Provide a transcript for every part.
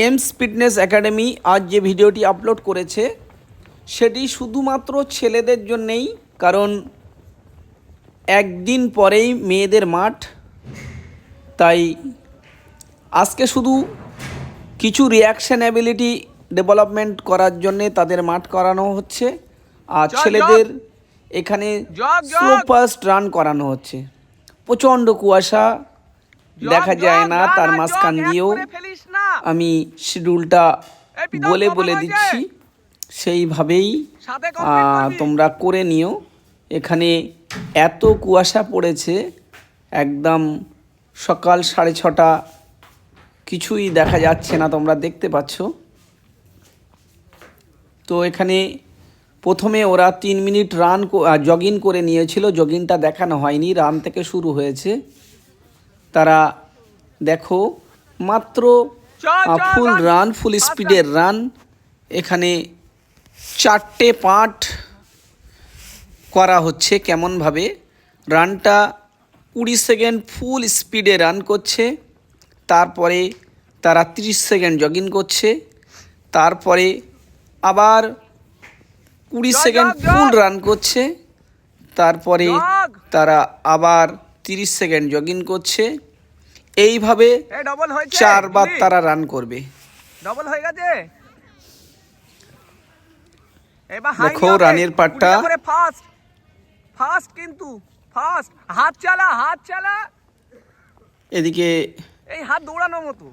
Aims fitness academy আজ যে ভিডিওটি আপলোড করেছে সেটি শুধুমাত্র ছেলেদের জন্যেই, কারণ একদিন পরেই মেয়েদের মাঠ। তাই আজকে শুধু কিছু রিঅ্যাকশন অ্যাবিলিটি ডেভেলপমেন্ট করার জন্যে তাদের মাঠ করানো হচ্ছে, আর ছেলেদের এখানে স্লো ফাস্ট রান করানো হচ্ছে। প্রচণ্ড কুয়াশা, দেখা যায় না, তার মাঝখান দিয়েও আমি শিডিউলটা বলে বলে দিচ্ছি, সেইভাবেই তোমরা করে নিও। এখানে এত কুয়াশা পড়েছে, একদম সকাল 6:30, কিছুই দেখা যাচ্ছে না, তোমরা দেখতে পাচ্ছ। তো এখানে প্রথমে ওরা 3 মিনিট জগিং করে নিয়েছিল, জগিংটা দেখানো হয়নি, রান থেকে শুরু হয়েছে। তারা দেখো মাত্র ফুল রান, ফুল স্পিডের রান। এখানে 4টে পার্ট করা হচ্ছে কেমনভাবে। রানটা 20 সেকেন্ড ফুল স্পিডে রান করছে, তারপরে তারা 30 সেকেন্ড জগিং করছে, তারপরে আবার 20 সেকেন্ড ফুল রান করছে, তারপরে তারা আবার 30 সেকেন্ড জগিং করছে। এইভাবে 4 বার তারা রান করবে। ডবল হয়ে গেছে। দেখো রানের পাটটা ফাস্ট, কিন্তু ফাস্ট, হাত চালা। এদিকে এই হাত দৌড়ানোর মতো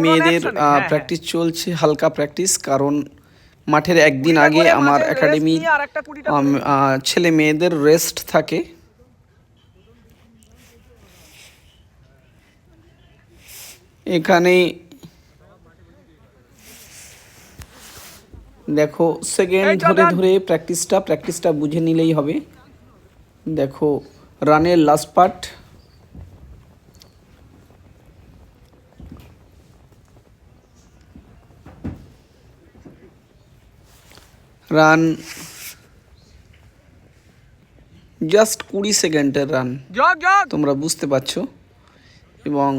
মেয়েদের প্র্যাকটিস চলছে, হালকা প্র্যাকটিস, কারণ মাঠের একদিন আগে আমার একাডেমি ছেলে মেয়েদের রেস্ট থাকে। এখানে দেখো সেকেন্ড ধরে ধরে প্র্যাকটিসটা বুঝে নিলেই হবে। দেখো রানের লাস্ট পার্ট, রান জাস্ট 20 সেকেন্ডের রান, তোমরা বুঝতে পারছো। এবং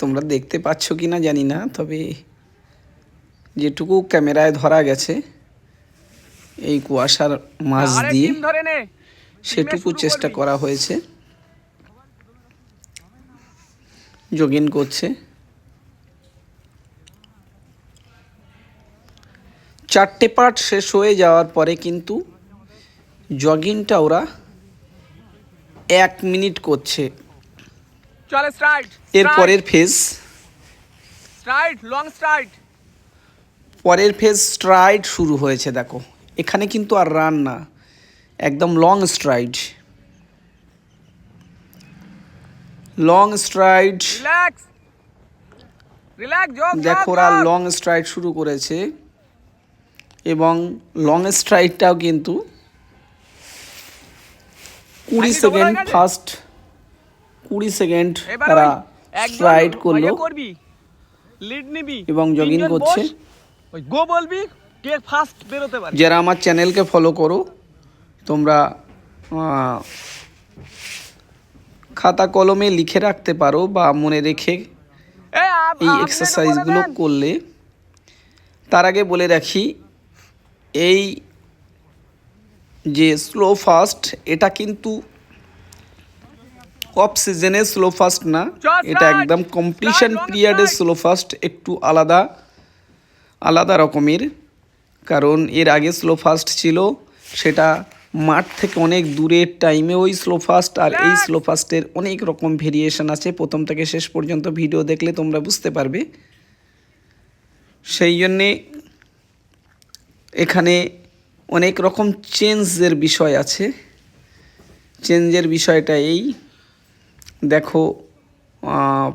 তোমরা দেখতে পাচ্ছ কি না জানি না, তবে যেটুকু ক্যামেরায় ধরা গেছে এই কুয়াশার মাঝ দিয়ে, সেটুকু চেষ্টা করা হয়েছে। জগিং করছে, 4টে পার্ট শেষ হয়ে যাওয়ার পরে কিন্তু জগিংটা ওরা 1 মিনিট করছে। এর পরের ফেজ স্ট্রাইড শুরু হয়েছে। দেখো এখানে কিন্তু আর রান না, একদম লং স্ট্রাইড। দেখো ওরা লং স্ট্রাইড শুরু করেছে, এবং লং স্ট্রাইডটাও কিন্তু 20 সেকেন্ড ফার্স্ট, 20 সেকেন্ড তারা স্ট্রাইড করলো এবং জগিং করছে। যারা আমার চ্যানেলকে ফলো করো, তোমরা খাতা কলমে লিখে রাখতে পারো বা মনে রেখে এই এক্সারসাইজগুলো করলে। তার আগে বলে রাখি, এই যে স্লো ফাস্ট, এটা কিন্তু অফ সিজনে স্লো ফাস্ট না, এটা একদম কম্পিটিশন পিরিয়ডে স্লো ফাস্ট, একটু আলাদা রকমের। কারণ এর আগে স্লো ফাস্ট ছিল, সেটা মাঠ থেকে অনেক দূরের টাইমে ওই স্লো ফাস্ট, আর এই স্লো ফাস্টের অনেক রকম ভেরিয়েশন আছে। প্রথম থেকে শেষ পর্যন্ত ভিডিও দেখলে তোমরা বুঝতে পারবে। সেই জন্যে এখানে অনেক রকম চেঞ্জের বিষয় আছে। চেঞ্জের বিষয়টা এই দেখো,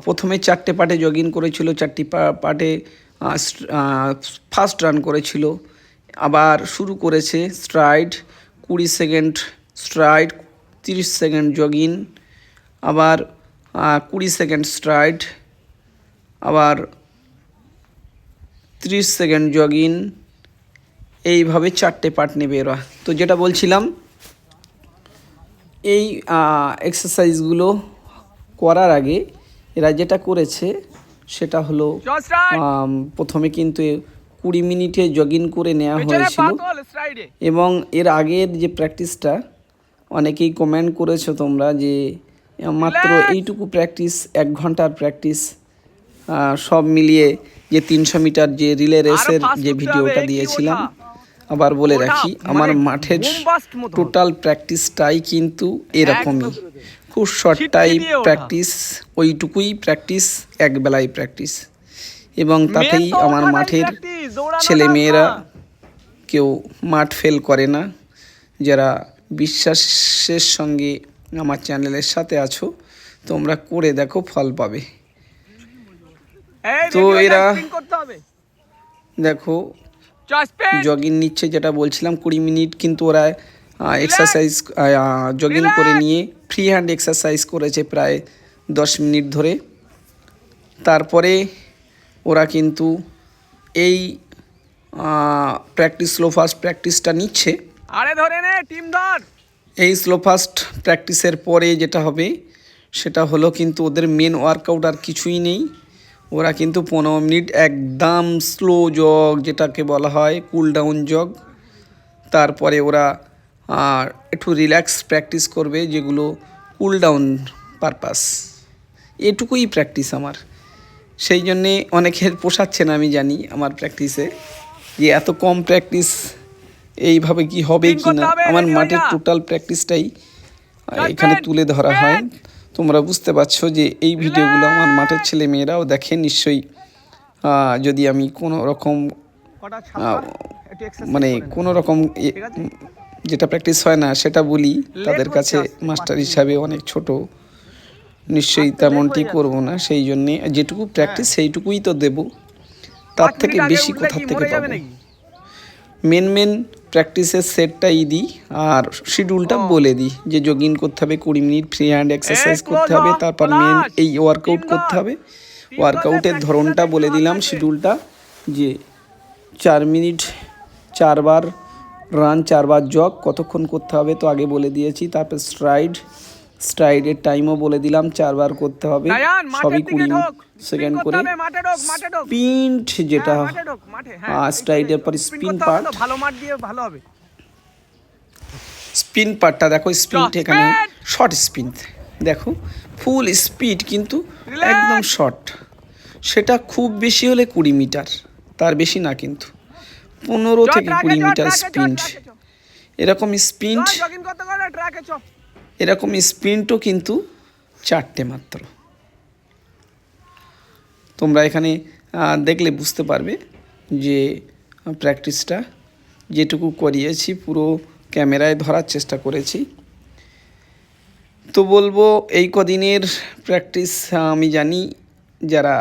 প্রথমে 4টে পার্টে জগিং করেছিল, 4টি পার্টে ফার্স্ট রান করেছিল, আবার শুরু করেছে stride, 20 second stride, 30 second jogging, আবার 20 সেকেন্ড স্ট্রাইড, আবার 30 সেকেন্ড জগিং। এইভাবে 4টে পার্ট নেবে এরা। তো যেটা বলছিলাম, এই এক্সারসাইজগুলো করার আগে এরা যেটা করেছে সেটা হলো চল স্টার্ট প্রথমে কিন্তু 20 মিনিটে জগিং করে নেওয়া পেছনে হয়েছিল পাতল স্ট্রাইডে এবং এর আগের যে প্র্যাকটিসটা অনেকেই কমেন্ট করেছো তোমরা যে মাত্র এইটুকু প্র্যাকটিস 1 ঘন্টার প্র্যাকটিস সব মিলিয়ে যে 300 মিটার যে রিলে রেসের fast যে করতে ভিডিওটা হবে, কি দিয়েছিলাম ওঠা? আবার বলে ওঠা, রাখি মানে আমার মাঠের boom bust মতো। টোটাল প্র্যাকটিসটাই কিন্তু এরকমই খুব শর্ট ছিটকে টাইম দিয়ে ওঠা। প্র্যাকটিস ওইটুকুই প্র্যাকটিস এক বেলায় প্র্যাকটিস এবং তাতেই Main তো আমার ওঠাটাই মাঠের practice, দৌড়ানোটা ছেলে মেয়েরা না। কেউ মাঠ ফেল করে না যারা বিশ্বাসের সঙ্গে আমার চ্যানেলের সাথে আছো তোমরা করে দেখো ফল পাবে এই তো ভিডিওটা এরা spin করতে হবে দেখো চল স্পিন জগিং নিচ্ছে যেটা বলছিলাম 20 মিনিট কিন্তু ওরা এক্সারসাইজ জগিং করে নিয়ে ফ্রি হ্যান্ড এক্সারসাইজ করেছে প্রায় 10 মিনিট ধরে তারপরে ওরা কিন্তু এই প্র্যাকটিস স্লো ফাস্ট প্র্যাকটিসটা নিচ্ছে আরে ধরে নে টিম ধর এই স্লো ফাস্ট প্র্যাকটিসের পরে যেটা হবে সেটা হলো কিন্তু ওদের মেন ওয়ার্কআউট আর কিছুই নেই ওরা কিন্তু 15 মিনিট একদম স্লো জগ যেটাকে বলা হয় কুল ডাউন জগ তারপরে ওরা একটু রিল্যাক্স প্র্যাকটিস করবে যেগুলো কুল ডাউন পারপাস এটুকুই প্র্যাকটিস আমার সেই জন্যে অনেকের পোষাচ্ছে না আমি জানি আমার প্র্যাকটিসে যে এত কম প্র্যাকটিস এইভাবে কি হবে Spin কি করতে না হবে, আমার ready হয়ে মাঠের যা। টোটাল প্র্যাকটিসটাই Just এখানে spin, তুলে ধরা হয় তোমরা বুঝতে পারছো যে এই ভিডিওগুলো আমার Relax. মাঠের ছেলে মেয়েরাও দেখে নিশ্চয়ই যদি আমি কোনো রকম কটা আহ, ছাপ্পা একটু এক্সারসাইজ মানে কোনো রকম ঠিক আছে? যেটা প্র্যাকটিস হয় না সেটা বলি তাদের হচ্ছে কাছে আস্তে, মাস্টার হিসাবে অনেক ছোট নিশ্চয়ই তেমনটি করব না সেই জন্যে যেটুকু প্র্যাকটিস সেইটুকুই তো দেব তার 5 থেকে মিনিট আগে বেশি উঠলে কোথা কি থেকে মরে যাবে পাবো নাকি? মেন প্র্যাকটিসের সেটটাই দিই আর শিডিউলটা বলে দিই যে জগিং করতে হবে 20 minute free hand exercise close করতে হবে up, তারপর flash, মেন এই ওয়ার্কআউট team করতে work, হবে team ওয়ার্কআউটের work-এর ধরনটা practice-টা বলে একটু দিলাম থাকবে। শিডিউলটা যে 4 মিনিট 4 বার রান 4 বার জগ কতক্ষণ করতে হবে তো আগে বলে দিয়েছি তারপর স্ট্রাইডের টাইমও বলে দিলাম 4 বার করতে হবে রায়ান, মাঠের সবই দিকে 20 ঢোক। সেকেন্ড Spin করতে করে হবে, মাঠে ঢোক, মাঠে ঢোক। স্পিন্ট যেটা হ্যাঁ, মাঠে ঢোক, মাঠে, হ্যাঁ। স্ট্রাইডের পর Spin স্পিন করতে হবে পার্ট তো, ভালো মাঠ দিয়ে ভালো হবে স্পিন পার্টটা দেখো স্পিড Stop, এখানে speed! শর্ট স্পিন দেখো ফুল স্পিড কিন্তু Relax! একদম শর্ট সেটা খুব বেশি হলে 20 মিটার তার বেশি না কিন্তু 15 চল, থেকে track-এ 20 চল, মিটার track-এ চল, স্প্রিন্ট track-এ চল। এরকম স্প্রিন্ট চল, jogging করতে করতে track-এ চল। এরকম স্প্রিন্টও কিন্তু 4টে মাত্র তোমরা এখানে দেখলে বুঝতে পারবে যে প্র্যাকটিসটা যেটুকু করিয়েছি পুরো ক্যামেরায় ধরার চেষ্টা করেছি তো বলবো এই কদিনের প্র্যাকটিস আমি জানি যারা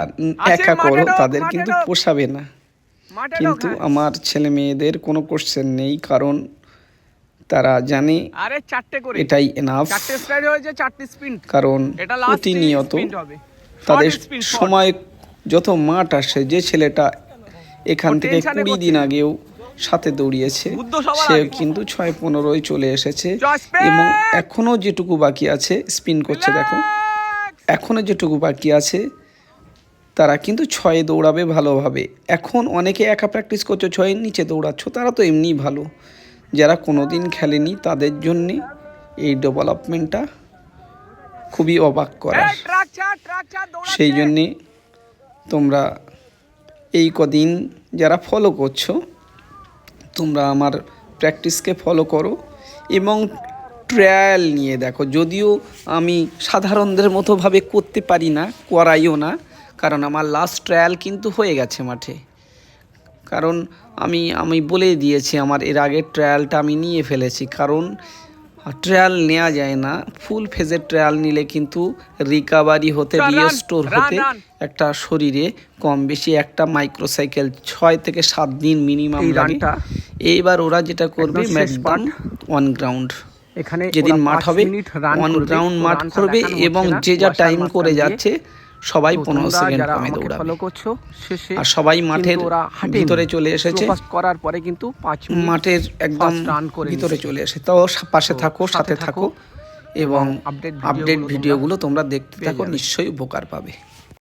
একা মাঠে করো ঢোক, তাদের মাঠে কিন্তু ঢোক। পোষাবে না মাঠে ঢোক, কিন্তু হ্যাঁ। আমার ছেলে মেয়েদের কোনো কোশ্চেন নেই কারণ তারা জানে আরে 4টে করে এটাই এনাফ 4টে স্ট্রাইড হয়েছে 4টে স্পিন কারণ এটা লাস্ট প্রতিনিয়ত স্পিন হবে তাদের Short spin, short। সময় যত মাঠ আসে যে ছেলেটা এখান ও থেকে tension-এ 20 দিন আগেও সাথে দৌড়িয়েছে বুদ্ধ সবার সে আগে। কিন্তু 6-15 চলে এসেছে Just spin! এবং এখনো যেটুকু বাকি আছে স্পিন করছে দেখো Relax! এখনো যেটুকু বাকি আছে তারা কিন্তু 6 দৌড়াবে ভালোভাবে এখন অনেকে একা প্র্যাকটিস করছো 6-এর নিচে দৌড়াচ্ছ তারা তো এমনিই ভালো যারা কোনোদিন খেলেনি তাদের জন্যে এই ডেভেলপমেন্টটা খুবই অবাক করার এই, track ছাড়, দৌড়াচ্ছে। সেই জন্যে তোমরা এই কদিন যারা ফলো করছো তোমরা আমার প্র্যাকটিসকে ফলো করো এবং ট্রায়াল নিয়ে দেখো যদিও আমি সাধারণদের মতোভাবে করতে পারি না করাইও না কারণ আমার লাস্ট ট্রায়াল কিন্তু হয়ে গেছে মাঠে কারণ আমি বলে দিয়েছি আমার এর আগের ট্রায়ালটা আমি নিয়ে ফেলেছি কারণ ট্রায়াল নেওয়া যায় না ফুল ফেজের ট্রায়াল নিলে কিন্তু রিকাভারি হতে চল, run, রিস্টোর run, হতে run। একটা শরীরে কম বেশি একটা মাইক্রোসাইকেল 6 থেকে 7 দিন মিনিমাম এই লাগে রানটা এইবার ওরা যেটা করবে একদম শেষ ম্যাকডাউন অন গ্রাউন্ড এখানে যেদিন ওরা মাঠ 5 হবে মিনিট রান অন করবে, গ্রাউন্ড তো মাঠ রানটা করবে দেখানো এবং হচ্ছে না, যে যা কুয়াশার টাইম মাঝখান করে দিয়ে। যাচ্ছে সবাই তো 15 তোমরা সেকেন্ড যারা কমে আমাকে দৌড়াবে ফলো করছো শেষে আর সবাই মাঠের কিন্তু ওরা হাঁটেনি। ভিতরে চলে এসেছে Slow fast করার পরে কিন্তু 5 মিনিট মাঠের একদম first run করে ভিতরে নিয়েছে। চলে এসে তো পাশে তো থাকো সাথে থাকো এবং আপডেট আপডেট ভিডিওগুলো তোমরা দেখতে পেয়ে থাকো, যাবে। নিশ্চয়ই উপকার পাবে।